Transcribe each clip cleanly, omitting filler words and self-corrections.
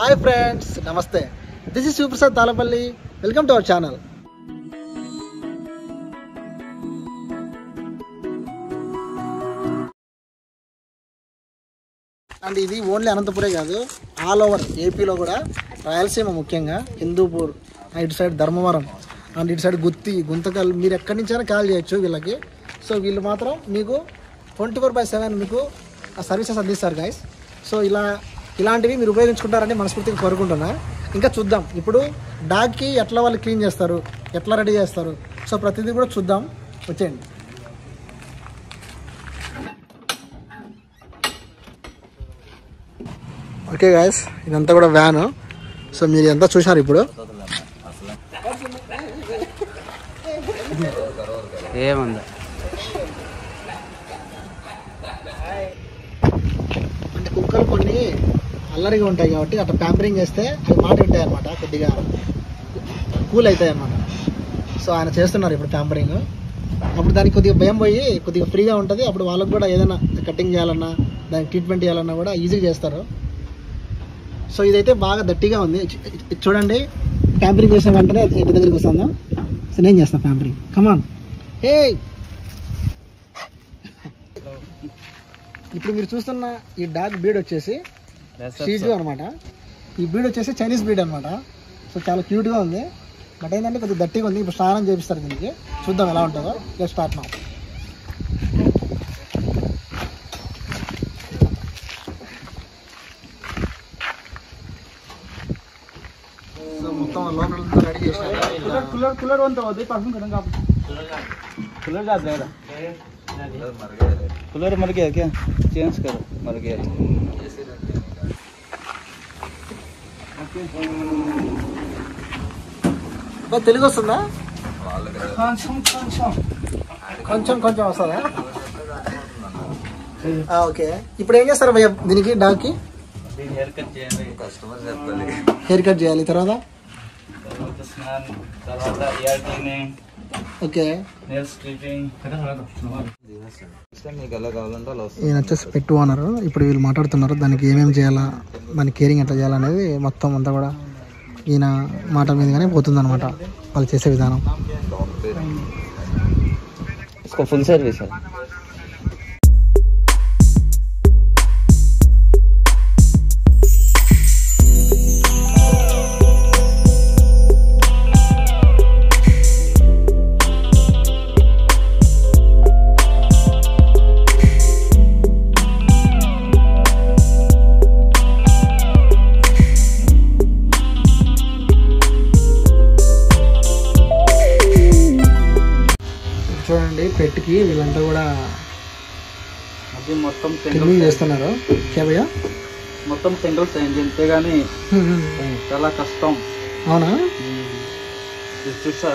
Hi friends, Namaste. This is Sivaprasad thallapalle. Welcome to our channel. And ఇది only అనంతపురే కాదు, all over ఏపీలో కూడా రాయలసీమ ముఖ్యంగా హిందూపూర్, ఇటు సైడ్ ధర్మవరం అండ్ ఇటు సైడ్ గుత్తి, గుంతకల్, మీరు ఎక్కడి నుంచైనా కాల్ చేయొచ్చు వీళ్ళకి. సో వీళ్ళు మాత్రం మీకు 24/7 మీకు ఆ సర్వీసెస్ అందిస్తారు గైస్. సో ఇలాంటివి మీరు ఉపయోగించుకుంటారని మనస్ఫూర్తిగా కోరుకుంటున్నా. ఇంకా చూద్దాం ఇప్పుడు డాగ్కి ఎట్లా వాళ్ళు క్లీన్ చేస్తారు, ఎట్లా రెడీ చేస్తారు, సో ప్రతిదీ కూడా చూద్దాం. వచ్చేయండి. ఓకే గాయస్, ఇదంతా కూడా వ్యాను. సో మీరు ఎంత చూసారు ఇప్పుడు. ఏముంది అంటే కుక్కలు కొన్ని అల్లరిగా ఉంటాయి కాబట్టి అట్లా ప్యాంపరింగ్ చేస్తే అవి మాట ఉంటాయి అన్నమాట, కొద్దిగా కూల్ అవుతాయి అన్నమాట. సో ఆయన చేస్తున్నారు ఇప్పుడు ప్యాంపరింగ్. అప్పుడు దానికి కొద్దిగా భయం పోయి కొద్దిగా ఫ్రీగా ఉంటుంది. అప్పుడు వాళ్ళకి కూడా ఏదైనా కటింగ్ చేయాలన్నా, దానికి ట్రీట్మెంట్ చేయాలన్నా కూడా ఈజీగా చేస్తారు. సో ఇదైతే బాగా దట్టిగా ఉంది. చూడండి, ప్యాంపరింగ్ చేసిన వెంటనే ఇంటి దగ్గరికి వస్తుందా. సో నేను చేస్తాను ప్యాంపరింగ్. కమాన్. హే, ఇప్పుడు మీరు చూస్తున్న ఈ డాగ్ బ్రీడ్ వచ్చేసి షీజు అనమాట. ఈ బ్రీడ్ వచ్చేసి చైనీస్ బ్రీడ్ అనమాట. సో చాలా క్యూట్గా ఉంది. బట్ ఏంటంటే కొద్దిగా దట్టిగా ఉంది. ఇప్పుడు స్నానం చేపిస్తారు దీనికి. చూద్దాం ఎలా ఉంటుందో. Let's start now. సో మొత్తం లోపల రెడీ చేసినారు. कूलर बनता होता है परसों करेंगे आप कूलर जाता है कूलर मर गया क्या चेंज करो मर गया తెలుగు వస్తుందా? కొంచెం కొంచెం వస్తుందా? ఓకే. ఇప్పుడు ఏం చేస్తారు భయ్య దీనికి, డాగ్కి? హెయిర్ కట్ చేయాలి. తర్వాత ఓకే, ఈయన వచ్చేసి పెట్టు అన్నారు. ఇప్పుడు వీళ్ళు మాట్లాడుతున్నారు దానికి ఏమేమి చేయాలా, దానికి కేరింగ్ ఎట్లా చేయాలనేది మొత్తం అంతా కూడా ఈయన మాట మీదగానే పోతుంది అనమాట వాళ్ళు చేసే విధానం. ఫుల్ సర్వీస్ చూడండి, పెట్టుకి వీళ్ళంతా కూడా అది మొత్తం క్లీనింగ్ చేస్తున్నారు. కేవయ్య మొత్తం సింగిల్స్ అయింది అంతేగాని చాలా కష్టం. అవునా? చూసా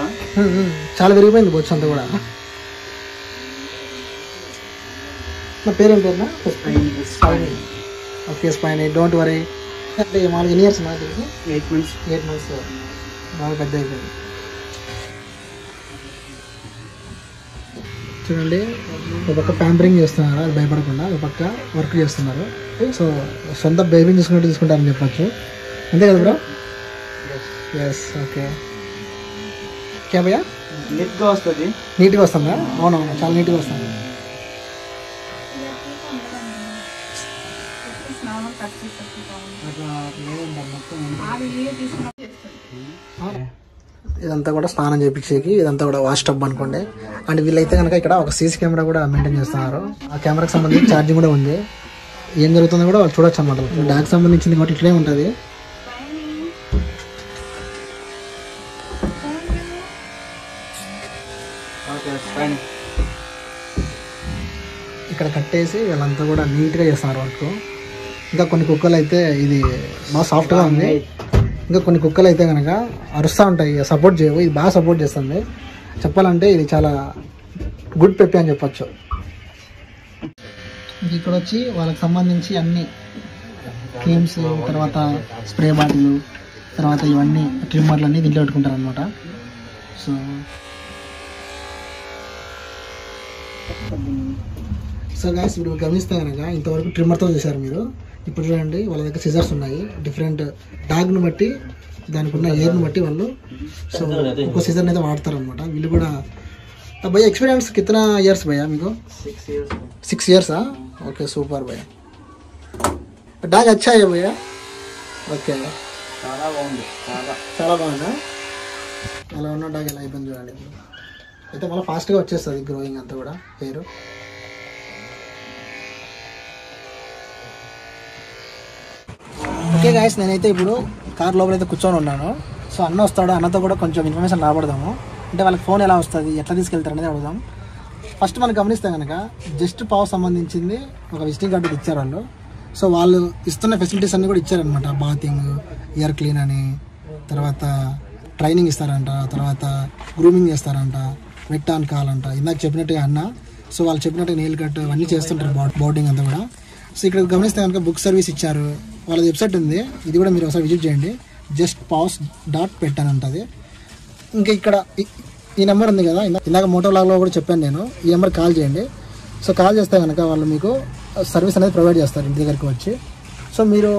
చాలా విరిగిపోయింది బొచ్చు అంతా కూడా. నా పేరేం పేరునా? Okay, spine. Don't worry. అంటే మాకు ఎన్ని ఇయర్స్ నాకు తెలిసి 8 months. బాగా పెద్ద అయిపోయింది. చూడండి, ఒక పక్క ప్యాంపరింగ్ చేస్తున్నారు, అది భయపడకుండా. ఒక పక్క వర్క్ చేస్తున్నారు. సో సొంత బేబీని తీసుకుంటారని చెప్పచ్చు. అంతే కదా బ్రో? ఎస్. ఓకే. క్యాబయ్యా నీట్గా వస్తుంది. నీట్గా వస్తుందా? అవునవును, చాలా నీట్గా వస్తుంది. ఇదంతా కూడా స్నానం చేయించేకి, ఇదంతా కూడా వాష్ టబ్ అనుకోండి. అండ్ వీళ్ళైతే కనుక ఇక్కడ ఒక సీసీ కెమెరా కూడా మెయింటైన్ చేస్తున్నారు. ఆ కెమెరాకి సంబంధించి ఛార్జింగ్ కూడా ఉంది. ఏం జరుగుతుందో కూడా వాళ్ళు చూడొచ్చు అనమాట. డాగ్ సంబంధించింది కాబట్టి ఇట్లే ఉంటుంది. ఇక్కడ కట్టేసి వీళ్ళంతా కూడా నీట్గా చేస్తున్నారు వర్క్. ఇంకా కొన్ని కుక్కలు అయితే ఇది బాగా సాఫ్ట్గా ఉంది. ఇంకా కొన్ని కుక్కలు అయితే కనుక అరుస్తూ ఉంటాయి, సపోర్ట్ చేయవు. ఇది బాగా సపోర్ట్ చేస్తుంది. చెప్పాలంటే ఇది చాలా గుడ్ పెప్పి అని చెప్పచ్చు. ఇక్కడ వచ్చి వాళ్ళకి సంబంధించి అన్ని క్రీమ్స్, తర్వాత స్ప్రే బాటిల్, తర్వాత ఇవన్నీ ట్రిమ్మర్లు అన్నీ దీంట్లో పెట్టుకుంటారు అనమాట. సో గాయస్, ఇప్పుడు గమనిస్తే కనుక ఇంతవరకు ట్రిమ్మర్తో చేశారు మీరు. ఇప్పుడు చూడండి వాళ్ళ దగ్గర సిజర్స్ ఉన్నాయి, డిఫరెంట్ డాగ్ను బట్టి దానికి ఉన్న ఎయిర్ని బట్టి వాళ్ళు సో ఒక్కో సీజన్ అయితే వాడతారు అనమాట వీళ్ళు కూడా. భయ్యా एक्सपीरियंस कितना इयर्स भैया మీకు? 6 years ఓకే సూపర్ భయ్యా. డాగ్ అచ్చా है भैया? ఓకే చాలా బాగుంది, చాలా బాగుందా? అలా ఉన్న డాగ్ ఎలా అయిపోయింది చూడండి. అయితే మళ్ళీ ఫాస్ట్గా వచ్చేస్తుంది గ్రోయింగ్ అంతా కూడా హెయిర్. ఓకే గాయస్, నేనైతే ఇప్పుడు కార్ లోపల అయితే కూర్చొని ఉన్నాను. సో అన్న వస్తాడు, అన్నతో కూడా కొంచెం ఇన్ఫర్మేషన్ రాబడదాము. అంటే వాళ్ళకి ఫోన్ ఎలా వస్తుంది, ఎట్లా తీసుకెళ్తారు అనేది అడుగుదాం. ఫస్ట్ మనం గమనిస్తే కనుక జస్ట్ పావు సంబంధించింది ఒక విజిటింగ్ కార్డు ఇచ్చారు వాళ్ళు. సో వాళ్ళు ఇస్తున్న ఫెసిలిటీస్ అన్నీ కూడా ఇచ్చారనమాట. బాతింగ్, ఇయర్ క్లీన్ అని, తర్వాత ట్రైనింగ్ ఇస్తారంట, తర్వాత గ్రూమింగ్ చేస్తారంట, వెట్ ఆన్ కాల్ అంట, ఇందాక చెప్పినట్టుగా అన్న. సో వాళ్ళు చెప్పినట్టుగా నెయిల్ కట్ అవన్నీ చేస్తుంటారు, బోర్డింగ్ అంతా కూడా. సో ఇక్కడ గమనిస్తే కనుక బుక్ సర్వీస్ ఇచ్చారు. వాళ్ళది వెబ్సైట్ ఉంది, ఇది కూడా మీరు ఒకసారి విజిట్ చేయండి. justpaws.pet అని ఉంటుంది. ఇంకా ఇక్కడ ఈ నెంబర్ ఉంది కదా, ఇందాక మోటో లాగ్లో కూడా చెప్పాను నేను, ఈ నెంబర్ కాల్ చేయండి. సో కాల్ చేస్తే కనుక వాళ్ళు మీకు సర్వీస్ అనేది ప్రొవైడ్ చేస్తారు ఇంటి దగ్గరికి వచ్చి. సో మీరు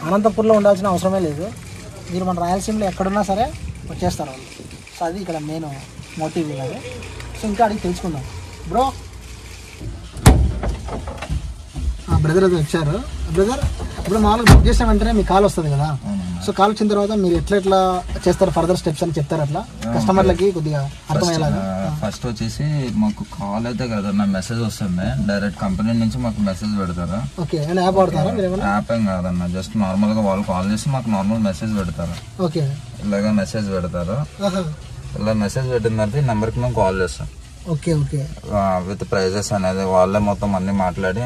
అనంతపూర్లో ఉండాల్సిన అవసరమే లేదు, మీరు మన రాయలసీమలో ఎక్కడున్నా సరే వచ్చేస్తారు వాళ్ళు. సో అది ఇక్కడ మెయిన్ మోటివ్ ఇలాగే. సో ఇంకా అడిగి తెలుసుకుందాం. బ్రో బ్రదర్ అది వచ్చారు. బ్రదర్ ఇప్పుడు మామూలుగా బుక్ చేసిన వెంటనే మీకు కాల్ వస్తుంది కదా, సో కాల్ వచ్చిన తర్వాత మీరు ఎట్లా చేస్తారు, ఫర్దర్ స్టెప్స్ అని చెప్తారు అట్లా కస్టమర్లకి కొద్దిగా అర్థమయ్యేలాగా? ఫస్ట్ వచ్చేసి మాకు కాల్ అయితే కదన్నా మెసేజ్ వస్తుంది, డైరెక్ట్ కంపెనీ నుంచి మాకు మెసేజ్ పెడతారు. ఓకే, యాప్ వాడతారా మీరు? యాప్ ఏం కాదన్న, జస్ట్ నార్మల్ గా వాళ్ళు కాల్ చేసి మాకు నార్మల్ మెసేజ్ పెడతారు. ఓకే, ఇలాగా మెసేజ్ పెడతారు. ఇలా మెసేజ్ పెట్టిన తర్వాత ఈ నెంబర్కి మేము కాల్ చేస్తాం. ఓకే ఓకే, విత్ ప్రైజెస్ అనేది వాళ్ళే మొత్తం అన్ని మాట్లాడి,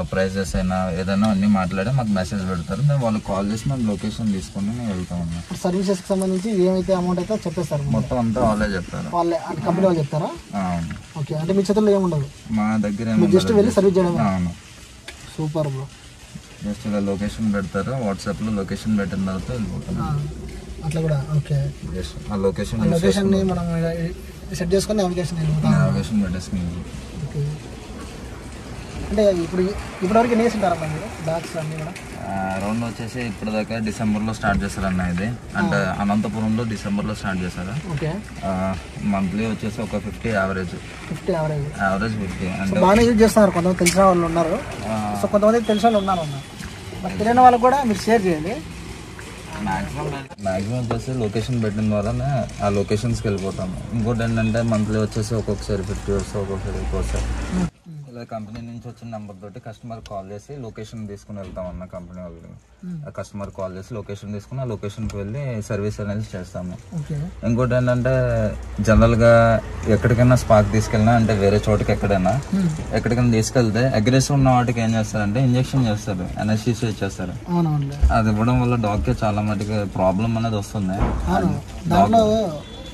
ప్రైజెస్ అయినా ఏదైనా అన్ని మాట్లాడి మాకు మెసేజ్ పెడతారు. మేము వాళ్ళకి కాల్ చేసి మేము లొకేషన్ తీసుకుని మేము వెళ్తాం. సర్వీసెస్ కి సంబంధించి ఏమైతే అమౌంట్ అయితే చెప్పేస్తారు మొత్తం అంతా వాళ్ళే చెప్తారు. వాళ్ళే అంటే కంపెనీ వాళ్ళు చెప్తారా? ఓకే, అంటే మీ చేతుల్లో ఏముండదు, మా దగ్గర జస్ట్ వెళ్ళి సర్వీస్ చేయడం. అవును, సూపర్ బ్రో. జస్ట్ ఇలా లొకేషన్ పెడతారు, వాట్సాప్ లో లొకేషన్ పెట్టిన తర్వాత వెళ్ళిపోతాం అట్లా కూడా. ఓకే, ఆ లొకేషన్ ని మనం సెట్ చేసుకొని నావిగేషన్ పెట్టేసుకుని. ఓకే, అంటే ఇప్పటివరకు ఎన్ని వేసి ఉంటారమ్మా మీరు డాగ్స్ అన్నీ కూడా? అరౌండ్ వచ్చేసి ఇప్పటిదాకా డిసెంబర్లో స్టార్ట్ చేశారన్న ఇది, అంటే అనంతపురంలో డిసెంబర్లో స్టార్ట్ చేశారు. ఓకే, మంత్లీ వచ్చేసి ఒక 50 యావరేజ్ 50 అంటే బాగానే యూజ్ చేస్తున్నారు. కొంతమంది తెలిసిన వాళ్ళు ఉన్నారు, సో కొంతమంది తెలిసిన వాళ్ళు ఉన్నారు. మరి తెలియని వాళ్ళకి కూడా మీరు షేర్ చేయండి. మ్యాక్సిమం వచ్చేసి లొకేషన్ పెట్టిన ద్వారానే ఆ లొకేషన్స్కి వెళ్ళిపోతాము. ఇంకోటి ఏంటంటే మంత్లీ వచ్చేసి ఒక్కొక్కసారి 50 వస్తాయి, ఒక్కొక్కసారి ఎక్కువ వస్తాయి. ఇలా కంపెనీ నుంచి వచ్చిన నెంబర్ తోటి కస్టమర్ కాల్ చేసి లొకేషన్ తీసుకుని వెళ్తాం అన్న. కంపెనీ వాళ్ళకి కస్టమర్ కాల్ చేసి లొకేషన్ తీసుకుని ఆ లొకేషన్కి వెళ్ళి సర్వీస్ అనేది చేస్తాము. ఇంకోటి ఏంటంటే జనరల్గా ఎక్కడికైనా స్పాక్ తీసుకెళ్ళినా, అంటే వేరే చోటుకి ఎక్కడికైనా తీసుకెళ్తే అగ్రెసివ్ ఉన్న వాటికి ఏం చేస్తారంటే ఇంజెక్షన్ చేస్తారు, ఎనస్థీసియా ఇచ్చేస్తారు. అది ఇవ్వడం వల్ల డాగ్కి చాలా మటుకు ప్రాబ్లం అనేది వస్తుంది. దాంట్లో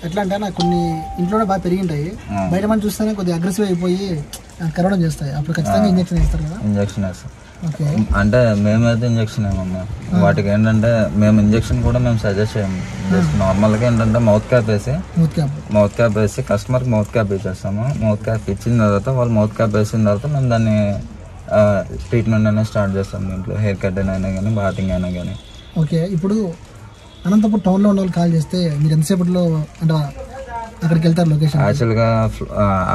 ఎట్లా అంటే నాకు కొన్ని ఇంట్లోనే బాగా పెరిగింటాయి, బయట మనం చూస్తేనే కొద్దిగా అగ్రెసివ్ అయిపోయి కరవడం చేస్తాయి. అప్పుడు ఖచ్చితంగా ఇంజెక్షన్ వేస్తారు కదా? ఇంజెక్షన్ వేస్తాం. అంటే మేమైతే ఇంజెక్షన్ ఏమన్నా వాటికి ఏంటంటే మేము ఇంజెక్షన్ కూడా మేము సజెస్ట్ చేయము. జస్ట్ నార్మల్గా ఏంటంటే మౌత్ క్యాప్ వేసి కస్టమర్కి మౌత్ క్యాప్ ఇచ్చేస్తాము. మౌత్ క్యాప్ ఇచ్చిన తర్వాత వాళ్ళు మౌత్ క్యాప్ వేసిన తర్వాత మేము దాన్ని ట్రీట్మెంట్ అనేది స్టార్ట్ చేస్తాం. దీంట్లో హెయిర్ కట్ అయినా కానీ, బాతింగ్ అయినా కానీ. ఓకే, ఇప్పుడు అనంతపూర్ టౌన్లో ఉన్న వాళ్ళు కాల్ చేస్తే మీరు ఎంతసేపట్లో అంటే అక్కడికి వెళ్తారు లొకేషన్? యాక్చువల్గా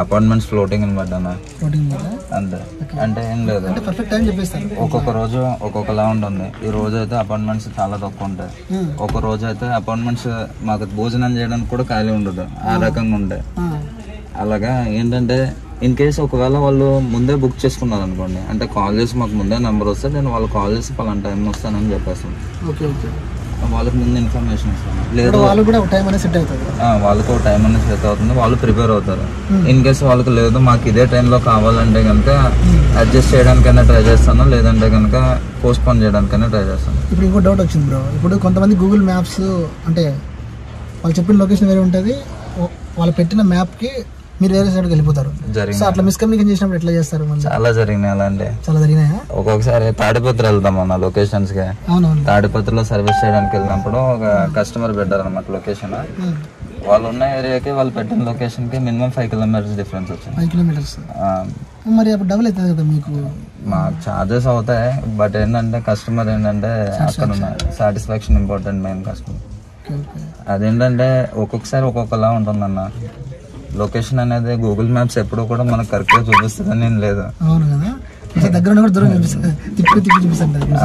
అపార్ట్మెంట్స్ ఫ్లోటింగ్ అని పడ్డాను అంతే. అంటే ఏం లేదు, పర్ఫెక్ట్ టైం చెప్పేస్తారు. ఒక్కొక్క రోజు ఒక్కొక్కలా ఉంటుంది. ఈ రోజు అయితే అపార్ట్మెంట్స్ చాలా తక్కువ ఉంటాయి, ఒక రోజు అయితే అపార్ట్మెంట్స్ మాకు భోజనం చేయడానికి కూడా ఖాళీ ఉండదు, ఆ రకంగా ఉంటాయి. అలాగా ఏంటంటే ఇన్ కేసు ఒకవేళ వాళ్ళు ముందే బుక్ చేసుకున్నారు అనుకోండి, అంటే కాల్ చేసి మాకు ముందే నెంబర్ వస్తే నేను వాళ్ళు కాల్ చేసి పలానా టైం వస్తానని చెప్పేస్తాను. వాళ్ళకి ముందు ఇన్ఫర్మేషన్ ఇస్తాను. లేదు వాళ్ళకి ఒక టైం అనేది సెట్ అవుతుంది, వాళ్ళు ప్రిపేర్ అవుతారు. ఇన్ కేసు వాళ్ళకి లేదు మాకు ఇదే టైంలో కావాలంటే కనుక అడ్జస్ట్ చేయడానికైనా ట్రై చేస్తాను, లేదంటే కనుక పోస్ట్ పోన్ చేయడానికైనా ట్రై చేస్తాను. ఇప్పుడు ఇంకో డౌట్ వచ్చింది బ్రో, ఇప్పుడు కొంతమంది గూగుల్ మ్యాప్స్ అంటే వాళ్ళు చెప్పిన లొకేషన్ వేరే ఉంటుంది, వాళ్ళు పెట్టిన మ్యాప్కి మీరు వేరే సైడ్కి వెళ్ళిపోతారు. అట్లా మిస్కమ్యూనికేషన్ చేసినప్పుడు ఎట్లా చేస్తారు? చాలా జరిగినాయి అలాంటి, చాలా జరిగినాయా? ఒక్కొక్కసారి తాడిపత్రి వెళ్తాం అన్న లొకేషన్స్ కి. తాడిపత్రిలో సర్వీస్ చేయడానికి వెళ్ళినప్పుడు ఒక కస్టమర్ పెట్టారు అన్నమాట లొకేషన్. వాళ్ళు ఉన్న ఏరియాకి వాళ్ళు పెట్టిన లొకేషన్ కి మినిమం 5 kilometers డిఫరెన్స్ వచ్చింది. 5 kilometers. మరి అప్పుడు డబుల్ అవుతుంది కదా మీకు? మాకు ఛార్జెస్ అవుతాయి, బట్ ఏంటంటే కస్టమర్ ఏంటంటే అక్కడ ఉన్న సాటిస్ఫాక్షన్ ఇంపార్టెంట్, మెయిన్ కస్టమర్. అదేంటంటే ఒక్కొక్కసారి ఒక్కొక్కలా ఉంటుందన్న. లొకేషన్ అనేది గూగుల్ మ్యాప్స్ ఎప్పుడూ కూడా మనకు కరెక్ట్గా చూపిస్తుందని ఏం లేదు.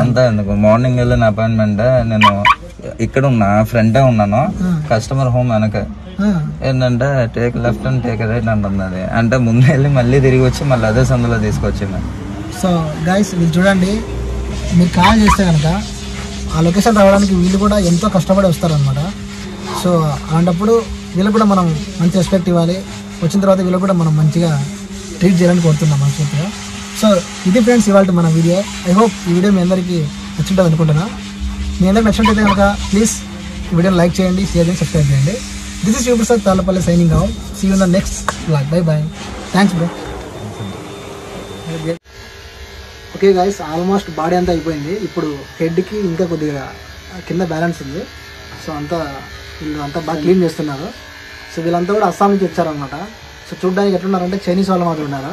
అంతా ఎందుకు మార్నింగ్ వెళ్ళిన అపాయింట్మెంట్ నేను ఇక్కడ ఉన్నా, ఫ్రంటే ఉన్నాను, కస్టమర్ హోమ్ వెనక ఏంటంటే take left and take right అంటుంది. అది అంటే ముందు వెళ్ళి మళ్ళీ తిరిగి వచ్చి మళ్ళీ అదే సందులో తీసుకొచ్చింది. సో గైస్ మీరు చూడండి, మీరు కాల్ చేస్తే కనుక ఆ లొకేషన్ రావడానికి వీళ్ళు కూడా ఎంతో కష్టపడి వస్తారనమాట. సో అలాంటప్పుడు వీళ్ళు కూడా మనం మంచి రెస్పెక్ట్ ఇవ్వాలి. వచ్చిన తర్వాత వీళ్ళు కూడా మనం మంచిగా ట్రీట్ చేయాలని కోరుతున్నాం మనస్ఫూర్తిగా. సో ఇది ఫ్రెండ్స్ ఇవాళ మన వీడియో. ఐ హోప్ ఈ వీడియో మీ అందరికీ నచ్చుంటుంది అనుకుంటున్నా. మీ అందరికి నచ్చినట్టయితే కనుక ప్లీజ్ ఈ వీడియోని లైక్ చేయండి, షేర్ చేయండి, సబ్స్క్రైబ్ చేయండి. This is Shivaprasad Tallapalli signing out. See you in the next vlog. Bye bye. Thanks bro. Okay guys, almost body అంతా అయిపోయింది. ఇప్పుడు హెడ్కి ఇంకా కొద్దిగా కింద బ్యాలెన్స్ ఉంది. సో వీళ్ళు అంతా బాగా క్లీన్ చేస్తున్నారు. సో వీళ్ళంతా కూడా అస్సాం నుంచి వచ్చారనమాట. సో చూడ్డానికి ఎట్లున్నారంటే చైనీస్ వాళ్ళు మాత్రం ఉన్నారు.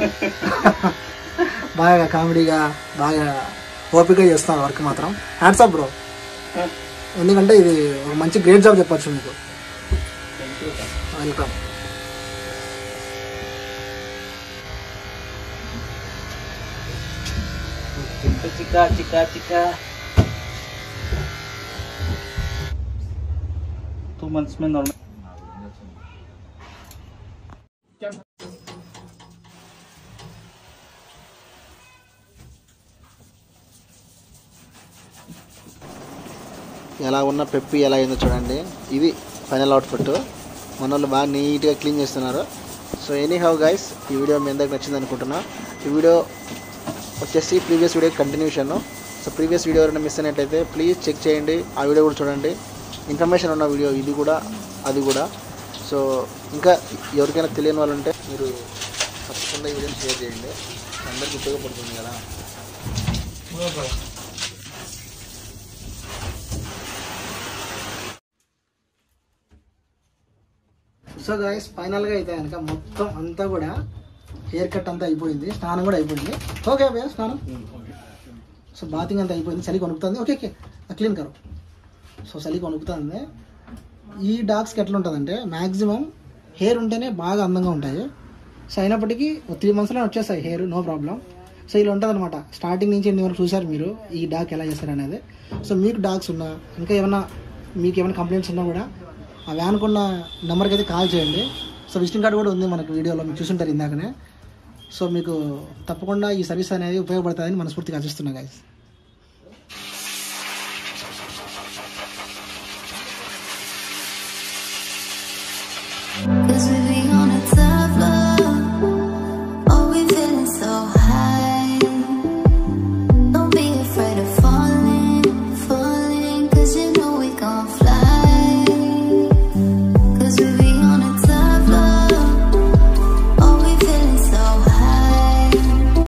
బాగా కామెడీగా బాగా ఓపికగా చేస్తున్నారు వర్క్ మాత్రం. Hats off bro. ఎందుకంటే ఇది ఒక మంచి గ్రేట్ జాబ్ చెప్పచ్చు మీకు. వెల్కమ్. चिका चिका चिका 2 months में नॉर्मल. ఎలా ఉన్న పెప్పి ఎలా అయిందో చూడండి. ఇది ఫైనల్ అవుట్పుట్. మన వాళ్ళు బాగా నీట్గా క్లీన్ చేస్తున్నారు. సో ఎనీ హౌ గైస్, ఈ వీడియో మీ అందరికి నచ్చింది అనుకుంటున్నా. ఈ వీడియో వచ్చేసి previous video continuation. So previous video ఎవరైనా మిస్ అయినట్టయితే ప్లీజ్ చెక్ చేయండి, ఆ వీడియో కూడా చూడండి. ఇన్ఫర్మేషన్ ఉన్న వీడియో ఇది కూడా, అది కూడా. సో ఇంకా ఎవరికైనా తెలియని వాళ్ళు ఉంటే మీరు తప్పకుండా ఈ వీడియోని షేర్ చేయండి, అందరికీ ఉపయోగపడుతుంది కదా. సో గైస్ ఫైనల్గా అయితే కనుక మొత్తం అంతా కూడా హెయిర్ కట్ అంతా అయిపోయింది, స్నానం కూడా అయిపోయింది. ఓకే భయ్యా స్నానం. సో బాతింగ్ అంతా అయిపోయింది. చలి కొనుక్కుతుంది. ఓకే ఓకే క్లీన్ కరు. సో చలి కొనుక్కుతుంది. ఈ డాగ్స్కి ఎట్లా ఉంటుందంటే మ్యాక్సిమం హెయిర్ ఉంటేనే బాగా అందంగా ఉంటాయి. సో అయినప్పటికీ 3 monthsలో వచ్చేస్తాయి హెయిర్, నో ప్రాబ్లం. సో ఇలా ఉంటుంది అనమాట. స్టార్టింగ్ నుంచి ఎన్ని వరకు చూసారు మీరు ఈ డాగ్ ఎలా చేస్తారు అనేది. సో మీకు డాగ్స్ ఉన్నా ఇంకా ఏమైనా మీకు ఏమైనా కంప్లైంట్స్ ఉన్నా కూడా ఆ వ్యాన్కున్న నెంబర్కి అయితే కాల్ చేయండి. సో విజిటింగ్ కార్డు కూడా ఉంది మనకు వీడియోలో, మీరు చూసుంటారు ఇందాకనే. సో మీకు తప్పకుండా ఈ సర్వీస్ అనేది ఉపయోగపడుతుందని మనస్ఫూర్తిగా ఆశిస్తున్నా గైస్.